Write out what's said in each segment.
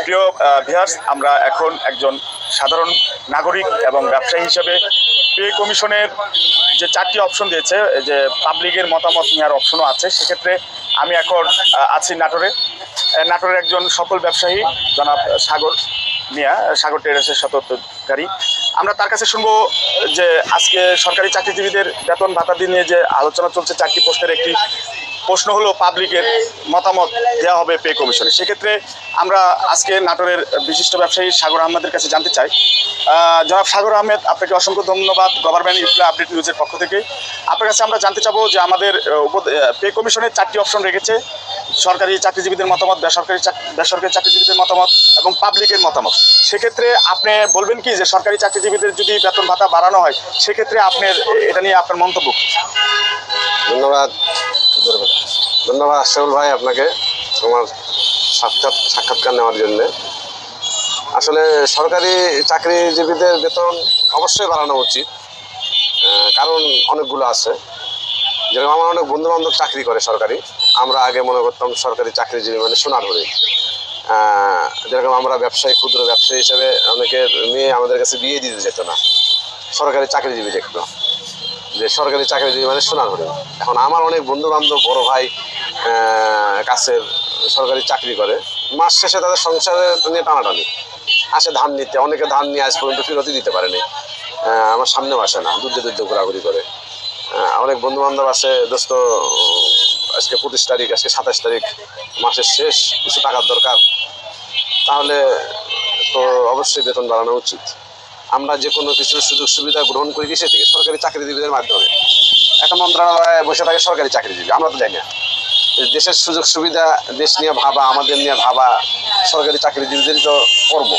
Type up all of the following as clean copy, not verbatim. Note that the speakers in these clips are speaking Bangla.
প্রিয় ভিউয়ার্স, আমরা এখন একজন সাধারণ নাগরিক এবং ব্যবসায়ী হিসেবে পে কমিশনের যে 4টি অপশন দিয়েছে, যে পাবলিকের মতামত নেওয়ার অপশনও আছে, সেক্ষেত্রে আমি এখন আছি নাটোরের একজন সফল ব্যবসায়ী জনাব সাগর মিয়া, সাগর ট্রেডার্সের স্বত্বাধিকারী। আমরা তার কাছে শুনবো যে আজকে সরকারি চাকরিজীবীদের বেতন ভাতা নিয়ে যে আলোচনা চলছে, 4টি প্রশ্নের একটি প্রশ্ন হলো পাবলিকের মতামত দেওয়া হবে পে কমিশনে। সেক্ষেত্রে আমরা আজকে নাটোরের বিশিষ্ট ব্যবসায়ী সাগর আহমেদের কাছে জানতে চাই। জনাব সাগর আহমেদ, আপনাকে অসংখ্য ধন্যবাদ গভর্নমেন্ট ইনফ্লো আপডেট নিউজের পক্ষ থেকে। আপনার কাছে আমরা জানতে চাবো যে আমাদের পে কমিশনের 4টি অপশন রেখেছে: সরকারি চাকরিজীবীদের মতামত, বেসরকারি চাকরিজীবীদের মতামত এবং পাবলিকের মতামত। সেক্ষেত্রে আপনি বলবেন কি যে সরকারি চাকরিজীবীদের যদি বেতন ভাতা বাড়ানো হয়, সেক্ষেত্রে আপনার এটা নিয়ে আপনার মন্তব্য? ধন্যবাদ আশরাফুল ভাই, আপনাকে আমার সাক্ষাৎকার নেওয়ার জন্য। আসলে সরকারি চাকরিজীবীদের বেতন অবশ্যই বাড়ানো উচিত, কারণ অনেকগুলো আছে। যেরকম আমার অনেক বন্ধু বান্ধব চাকরি করে সরকারি, আমরা আগে মনে করতাম সরকারি চাকরিজীবী মানে সোনার হরিণ। যেরকম আমরা ক্ষুদ্র ব্যবসায়ী হিসেবে অনেকের মেয়ে আমাদের কাছে বিয়ে দিতে যেত না, সরকারি চাকরিজীবী দেখতো যে সরকারি চাকরিজীবী মানে সোনার হরিণ। এখন আমার অনেক বন্ধু বান্ধব বড় ভাই কাছের সরকারি চাকরি করে, মাস শেষে তাদের সংসারে নিয়ে টানাটানি আসে ধান নিতে। অনেকে ধান নিয়ে আজ পর্যন্ত ফেরতই দিতে পারেনি, আমার সামনেও আসে না, যুদ্ধে ঘোরাঘুরি করে। অনেক বন্ধু বান্ধব আছে, দোস্ত আজকে 25 তারিখ, আজকে 27 তারিখ, মাসের শেষ, কিছু টাকার দরকার, তাহলে তো অবশ্যই বেতন বাড়ানো উচিত। আমরা যে কোনো কিছু সুযোগ সুবিধা গ্রহণ করি কিসে থেকে? সরকারি চাকরিজীবীদের মাধ্যমে। একটা মন্ত্রণালয়ে বসে থাকে সরকারি চাকরিজীবী, আমরা তো জানি না। দেশের সুযোগ সুবিধা দেশ নিয়ে ভাবা, আমাদের নিয়ে ভাবা সরকারি চাকরিজীবীদেরই তো কর্ম।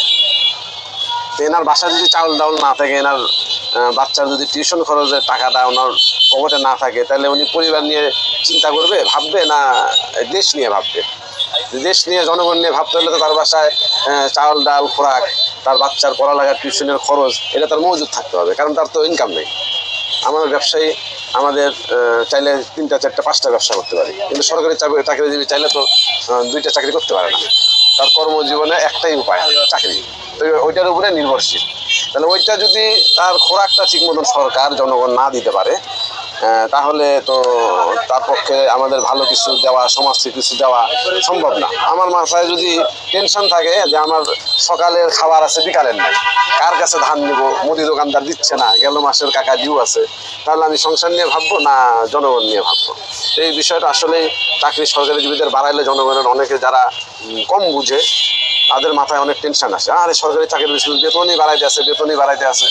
এনার বাসায় যদি চাউল ডাউল না থাকে, এনার বাচ্চার যদি টিউশন খরচের টাকাটা ওনার পকেটে না থাকে, তাহলে উনি পরিবার নিয়ে চিন্তা করবে, ভাববে না দেশ নিয়ে ভাববে? দেশ নিয়ে জনগণ নিয়ে ভাবতে হলে তো তার বাসায় চাউল ডাল খোরাক, তার বাচ্চার পড়ালেখার টিউশনের খরচ, এটা তার মজুদ থাকতে হবে, কারণ তার তো ইনকাম নেই। আমাদের ব্যবসায়ী আমাদের চাইলে 3টা 4টা 5টা ব্যবসা করতে পারি, কিন্তু সরকারি চাকরিজীবী চাইলে তো 2টা চাকরি করতে পারে না। তার কর্মজীবনে একটাই উপায় চাকরি, তো ওইটার উপরে নির্ভরশীল। তাহলে ওইটা যদি তার খোরাকটা ঠিক মতন সরকার জনগণ না দিতে পারে, তাহলে তো তার পক্ষে আমাদের ভালো কিছু দেওয়া, সমাজকে কিছু দেওয়া সম্ভব না। আমার মাথায় যদি টেনশন থাকে যে আমার সকালের খাবার আছে, বিকালের নাই, কার কাছে ধান নিব, মুদি দোকানদার দিচ্ছে না, গেল মাসের কাকা ডিউ আছে, তাহলে আমি সংসার নিয়ে ভাববো না জনগণ নিয়ে ভাববো? এই বিষয়টা আসলে সরকারিজীবীদের বাড়াইলে জনগণের অনেকে যারা কম বুঝে, তাদের মাথায় অনেক টেনশন আসে, আরে সরকারি চাকরি বেতনই বাড়াইতে আছে।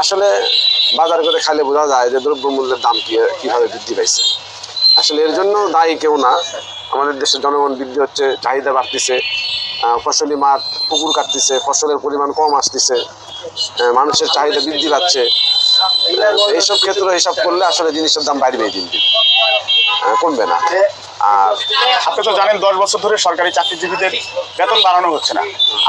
আসলে বাজার করে খাইলে বোঝা যায় যে দ্রব্যমূল্যের দাম কিভাবে বৃদ্ধি পাইছে। আসলে এর জন্য দায়ী কেউ না, আমাদের দেশের জনগণ বৃদ্ধি হচ্ছে, চাহিদা বাড়তেছে, ফসলি মাঠ পুকুর কাটতেছে, ফসলের পরিমাণ কম আসতেছে, মানুষের চাহিদা বৃদ্ধি পাচ্ছে। এইসব ক্ষেত্রে হিসাব করলে আসলে জিনিসের দাম বাড়বেই, দিন কমবে না। আর আপনি তো জানেন 10 বছর ধরে সরকারি চাকরিজীবীদের বেতন বাড়ানো হচ্ছে না।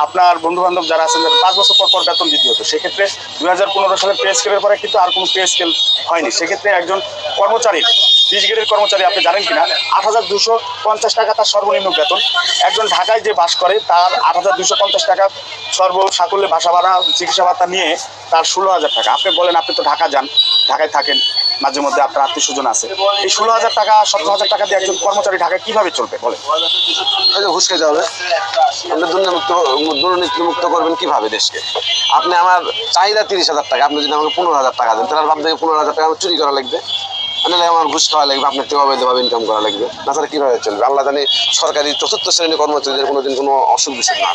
আপনার বন্ধু বান্ধব যারা আছেন, 5 বছর পর বেতন বৃদ্ধি হতো, সেক্ষেত্রে 2015 সালের পে স্কেলের পরে কিন্তু আর কোনো পে স্কেল হয়নি। সেক্ষেত্রে একজন কর্মচারীর 20 গ্রেডের কর্মচারী, আপনি জানেন কিনা, 8,250 টাকা তার সর্বনিম্ন বেতন। একজন ঢাকায় যে বাস করে তার 8,250 টাকা সর্বসাকুল্যে বাসা ভাড়া, চিকিৎসা ভাতা নিয়ে তার 16,000 টাকা। আপনি বলেন, আপনি তো ঢাকায় থাকেন, মাঝে মধ্যে আপনার আত্মীয় স্বজন আছে, এই 16,000 টাকা 17,000 টাকা দিয়ে একজন কর্মচারী ঢাকায় কিভাবে চলবে বলে? ঘুষ খেতে হবে। আপনি দুর্নীতিমুক্ত করবেন কিভাবে দেশকে? আপনি আমার চাহিদা 30,000 টাকা, আপনি যদি আমাকে 15,000 টাকা দেন, তাহলে ভাবতে 15,000 টাকা আমার চুরি করা লাগবে, নাহলে আমার ঘুষ খাওয়া লাগবে, আপনার থেকে অবৈধভাবে ইনকাম করা লাগবে, তাছাড়া কীভাবে চলবে? আল্লাহ জানি সরকারি 4র্থ শ্রেণীর কর্মচারীদের কোনোদিন কোনো অসুখ বিসুখ না,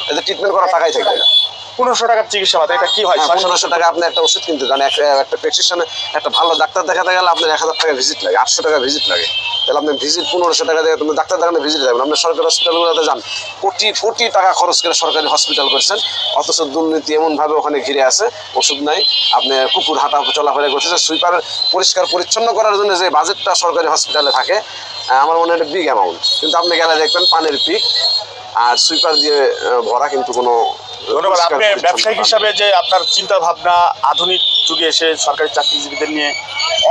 এদের ট্রিটমেন্ট করার টাকাই থাকবে না। 1500 টাকার চিকিৎসা ভাতা, এটা কি হয়? 1500 টাকা আপনি একটা ওষুধ কিনতে যান, একটা প্রেসক্রিপশনে একটা ভালো ডাক্তার দেখাতে গেলে আপনার 1000 টাকা ভিজিট লাগে, 800 টাকা ভিজিট লাগে। তাহলে আপনি ভিজিট 1500 টাকা দিয়ে তুমি ডাক্তার দেখানো ভিজিট যাবেন। আপনি সরকারি হসপিটালগুলোতে যান, কোটি টাকা খরচ করে সরকারি হসপিটাল করছেন, অথচ দুর্নীতি এমনভাবে ওখানে ঘিরে আছে, ওষুধ নাই, আপনি কুকুর হাঁটা চলাফেরা করতেছে। সুইপার পরিষ্কার পরিচ্ছন্ন করার জন্য যে বাজেটটা সরকারি হসপিটালে থাকে, আমার মনে হয় একটা বিগ অ্যামাউন্ট, কিন্তু আপনি গেলে দেখবেন পানের পিক আর সুইপার দিয়ে ভরা, কিন্তু কোনো ধন্যবাদ। পরিষ্কার আপনি পরিচ্ছন্ন ব্যবসায়িক পান। হিসাবে যে আপনার চিন্তা ভাবনা আধুনিক যুগে এসে সরকারি চাকরিজীবীদের নিয়ে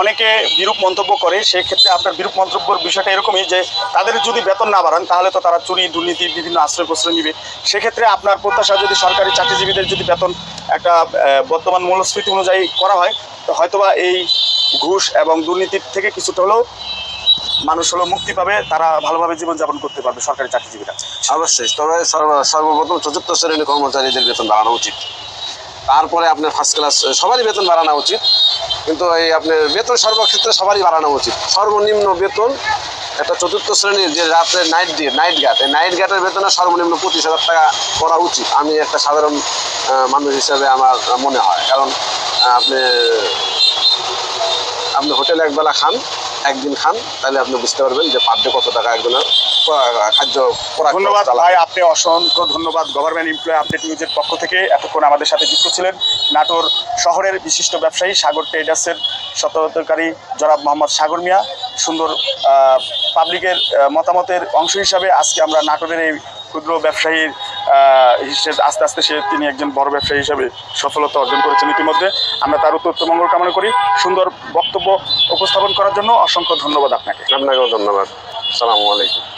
অনেকে বিরূপ মন্তব্য করে, সেক্ষেত্রে আপনার বিরূপ মন্তব্যের বিষয়টা এরকমই যে তাদের যদি বেতন না বাড়ান তাহলে তো তারা চুরি দুর্নীতি বিভিন্ন আশ্রয় প্রশ্রয় নিবে। সেক্ষেত্রে আপনার প্রত্যাশা যদি সরকারি চাকরিজীবীদের যদি বেতন একটা বর্তমান মূল্যস্ফীতি অনুযায়ী করা হয়, তো হয়তোবা এই ঘুষ এবং দুর্নীতির থেকে কিছুটা হলেও মানুষ হলো মুক্তি পাবে, তারা ভালোভাবে জীবনযাপন করতে পারবে সরকারি চাকরিজীবীরা। অবশ্যই, তবে সর্বপ্রথম চতুর্থ শ্রেণীর কর্মচারীদের বেতন বাড়ানো উচিত, তারপরে আপনার ফার্স্ট ক্লাস সবারই বেতন বাড়ানো উচিত। কিন্তু এই আপনার বেতন সর্বক্ষেত্রে সবারই বাড়ানো উচিত। সর্বনিম্ন বেতন একটা চতুর্থ শ্রেণীর যে রাত্রে নাইট গার্ড, এই নাইট গার্ডের বেতনে সর্বনিম্ন 25,000 টাকা করা উচিত, আমি একটা সাধারণ মানুষ হিসেবে আমার মনে হয়। কারণ আপনি আপনি হোটেলে একবেলা খান, একদিন খান, তাহলে আপনি বুঝতে পারবেন যে পার ডে কত টাকা একজনের খাদ্য। ধন্যবাদ ভাই, আপনি অসংখ্য ধন্যবাদ। গভর্নমেন্ট এমপ্লয় আপডেট নিউজের পক্ষ থেকে এতক্ষণ আমাদের সাথে যুক্ত ছিলেন নাটোর শহরের বিশিষ্ট ব্যবসায়ী সাগর ট্রেডার্সের স্বত্বাধিকারী জনাব মোহাম্মদ সাগর মিয়া। সুন্দর পাবলিকের মতামতের অংশ হিসাবে আজকে আমরা নাটোরের এই ক্ষুদ্র ব্যবসায়ীর হিসেবে আস্তে আস্তে তিনি একজন বড় ব্যবসায়ী হিসেবে সফলতা অর্জন করেছেন ইতিমধ্যে। আমরা তার উত্তর মঙ্গল কামনা করি। সুন্দর বক্তব্য উপস্থাপন করার জন্য অসংখ্য ধন্যবাদ আপনাকে। আপনাকেও ধন্যবাদ। আসসালামু আলাইকুম।